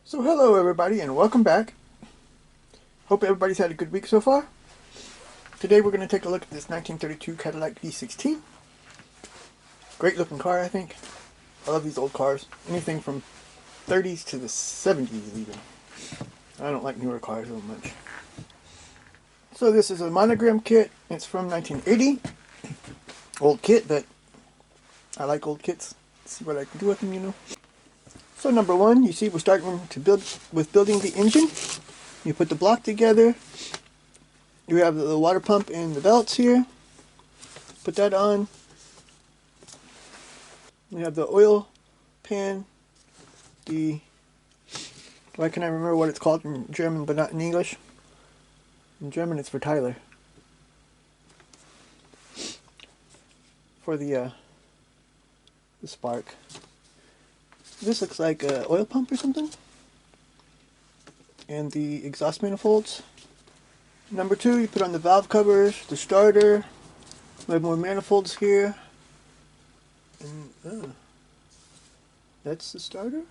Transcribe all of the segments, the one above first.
So hello everybody and welcome back. Hope everybody's had a good week so far. Today we're going to take a look at this 1932 Cadillac V-16. Great looking car, I think. I love these old cars. Anything from 30s to the 70s even. I don't like newer cars so much. So this is a Monogram kit. It's from 1980. Old kit, but I like old kits. See what I can do with them, you know. So number one, you see we're starting to building the engine. You put the block together. You have the water pump and the belts here. Put that on. You have the oil pan. Why can't I remember what it's called in German but not in English? In German it's for Tyler. For the spark. This looks like an oil pump or something. And the exhaust manifolds. Number two, you put on the valve covers, the starter. We have more manifolds here. And that's the starter.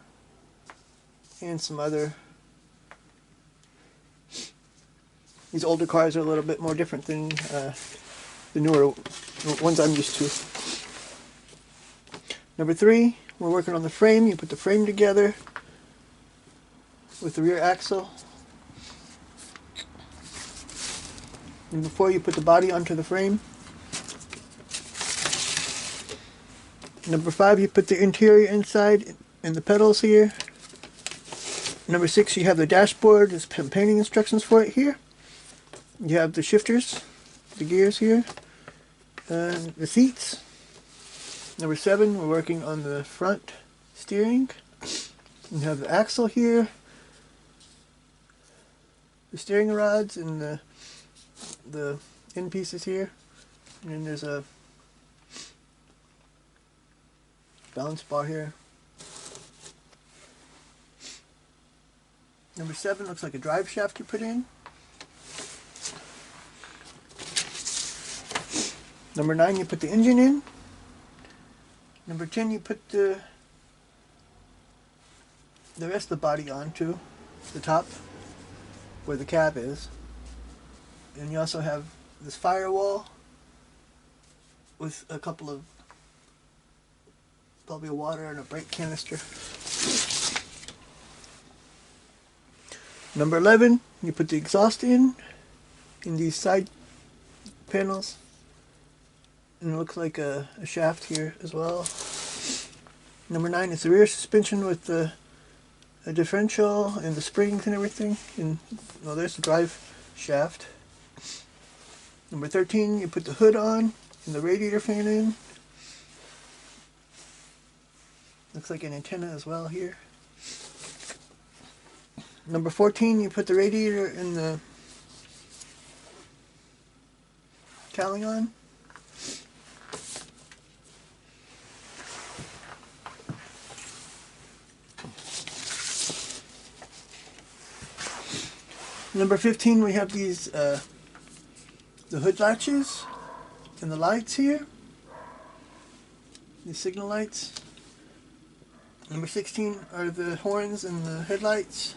And some other. These older cars are a little bit more different than the newer ones I'm used to. Number three, we're working on the frame. You put the frame together with the rear axle. And before you put the body onto the frame. Number five, you put the interior inside and the pedals here. Number six, you have the dashboard. There's painting instructions for it here. You have the shifters, the gears here, and the seats. Number seven, we're working on the front steering. You have the axle here, the steering rods, and the end pieces here. And then there's a balance bar here. Number seven looks like a drive shaft you put in. Number nine, you put the engine in. Number 10, you put the rest of the body onto the top where the cab is. And you also have this firewall with a couple of, probably a water and a brake canister. Number 11, you put the exhaust in these side panels. And it looks like a shaft here as well. Number 9 is the rear suspension with the differential and the springs and everything. And well, there's the drive shaft. Number 13, you put the hood on and the radiator fan in. Looks like an antenna as well here. Number 14, you put the radiator and the cowling on. Number 15, we have these, the hood latches and the lights here. These signal lights. Number 16 are the horns and the headlights.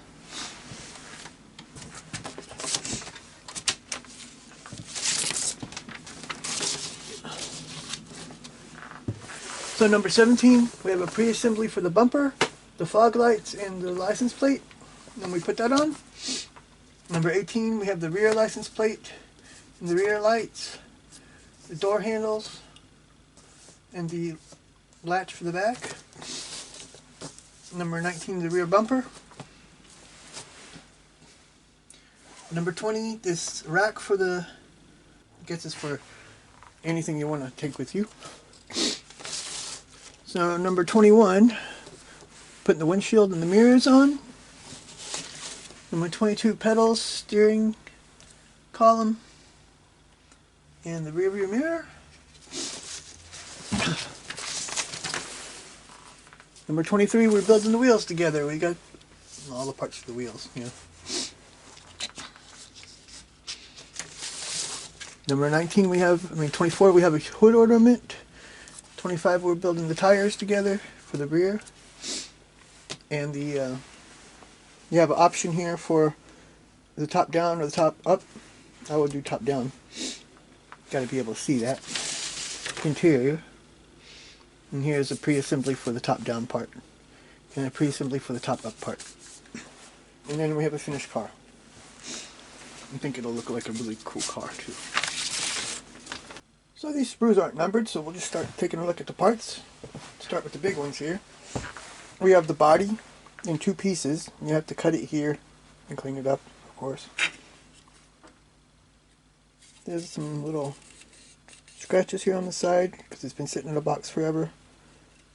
So number 17, we have a pre-assembly for the bumper, the fog lights, and the license plate. And we put that on. Number 18, we have the rear license plate and the rear lights, the door handles, and the latch for the back. Number 19, the rear bumper. Number 20, this rack for the, I guess it's for anything you want to take with you. So number 21, putting the windshield and the mirrors on. Number 22, pedals, steering column, and the rear view mirror. Number 23, we're building the wheels together. We got all the parts of the wheels, you know. Number 19, 24, we have a hood ornament. 25, we're building the tires together for the rear. And the You have an option here for the top down or the top up. I will do top down. Got to be able to see that. Interior. And here's a pre-assembly for the top down part. And a pre-assembly for the top up part. And then we have a finished car. I think it'll look like a really cool car too. So these sprues aren't numbered, so we'll just start taking a look at the parts. Start with the big ones here. We have the body in two pieces. You have to cut it here and clean it up, of course. There's some little scratches here on the side because it's been sitting in a box forever.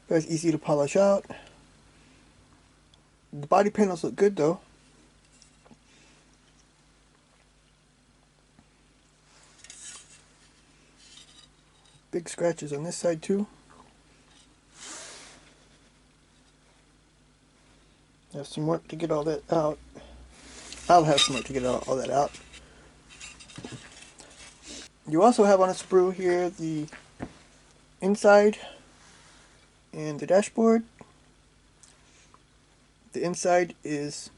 Very easy to polish out. The body panels look good though. Big scratches on this side too. Have some work to get all that out. I'll have some work to get all that out. You also have on a sprue here the inside and the dashboard. The inside is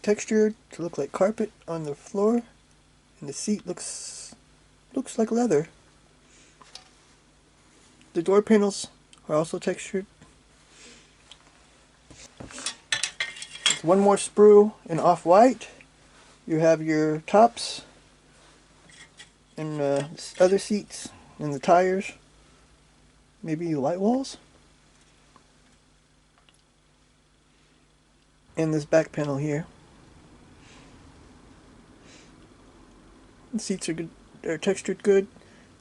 textured to look like carpet on the floor, and the seat looks like leather. The door panels are also textured. With one more sprue in off-white. You have your tops and other seats and the tires. Maybe light walls. And this back panel here. The seats are good. They're textured good.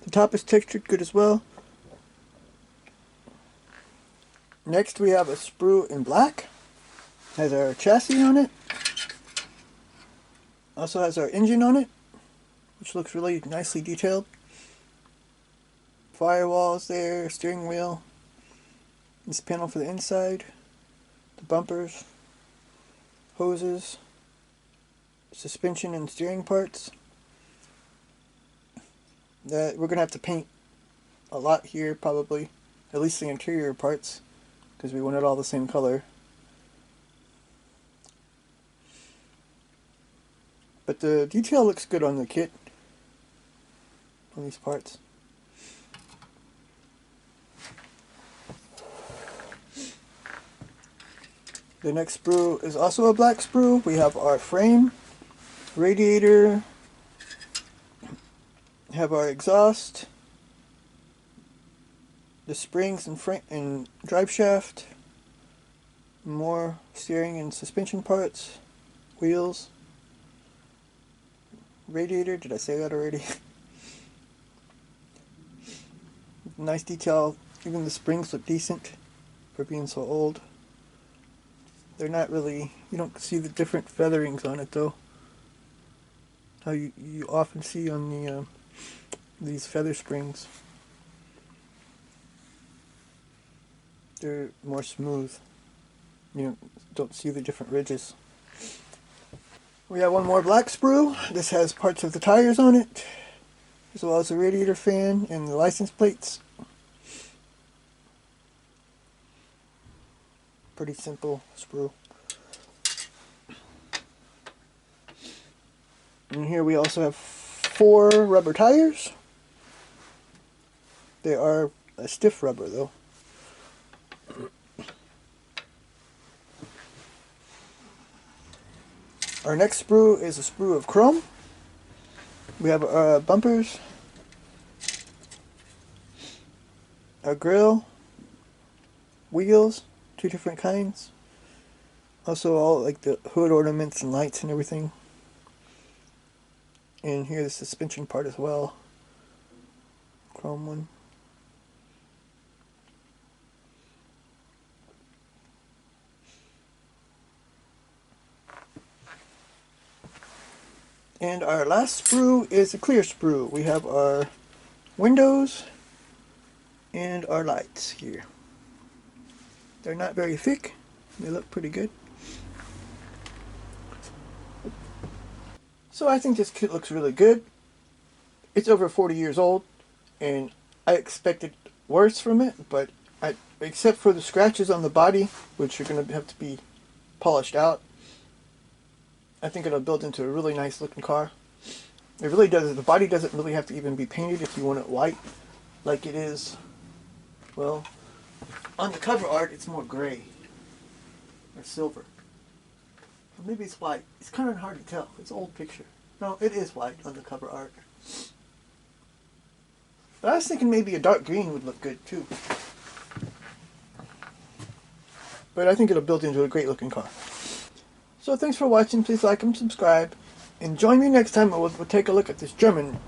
The top is textured good as well. Next we have a sprue in black. Has our chassis on it. Also has our engine on it, which looks really nicely detailed. Firewalls there, steering wheel. This panel for the inside. The bumpers. Hoses. Suspension and steering parts. That we're going to have to paint a lot here probably. At least the interior parts, because we want it all the same color. But the detail looks good on the kit, on these parts. The next sprue is also a black sprue. We have our frame, radiator, have our exhaust, the springs and drive shaft, more steering and suspension parts, wheels, radiator. Did I say that already? Nice detail. Even the springs look decent for being so old. They're not really, you don't see the different featherings on it though. How you often see on the these feather springs. They're more smooth. You don't see the different ridges. We have one more black sprue. This has parts of the tires on it, as well as the radiator fan and the license plates. Pretty simple sprue. And here we also have 4 rubber tires. They are a stiff rubber though. Our next sprue is a sprue of chrome. We have our bumpers, our grill, wheels, 2 different kinds. Also all like the hood ornaments and lights and everything. And here the suspension part as well. Chrome one. And our last sprue is a clear sprue. We have our windows and our lights here. They're not very thick. They look pretty good. So I think this kit looks really good. It's over 40 years old, and I expected worse from it, but except for the scratches on the body, which are going to have to be polished out, I think it'll build into a really nice looking car. It really does. The body doesn't really have to even be painted if you want it white, like it is. Well, on the cover art, it's more gray or silver. Or maybe it's white. It's kind of hard to tell. It's an old picture. No, it is white on the cover art. But I was thinking maybe a dark green would look good too. But I think it'll build into a great looking car. So thanks for watching. Please like and subscribe. And join me next time we'll take a look at this German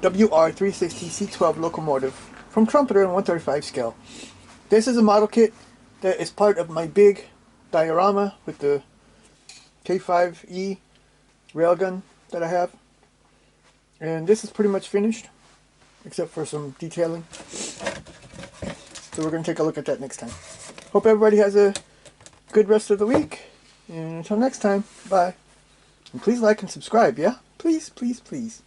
WR360 C12 locomotive from Trumpeter on 135 scale. This is a model kit that is part of my big diorama with the K5E railgun that I have. And this is pretty much finished, except for some detailing. So we're going to take a look at that next time. Hope everybody has a good rest of the week. And until next time, bye. And please like and subscribe, yeah? Please, please, please.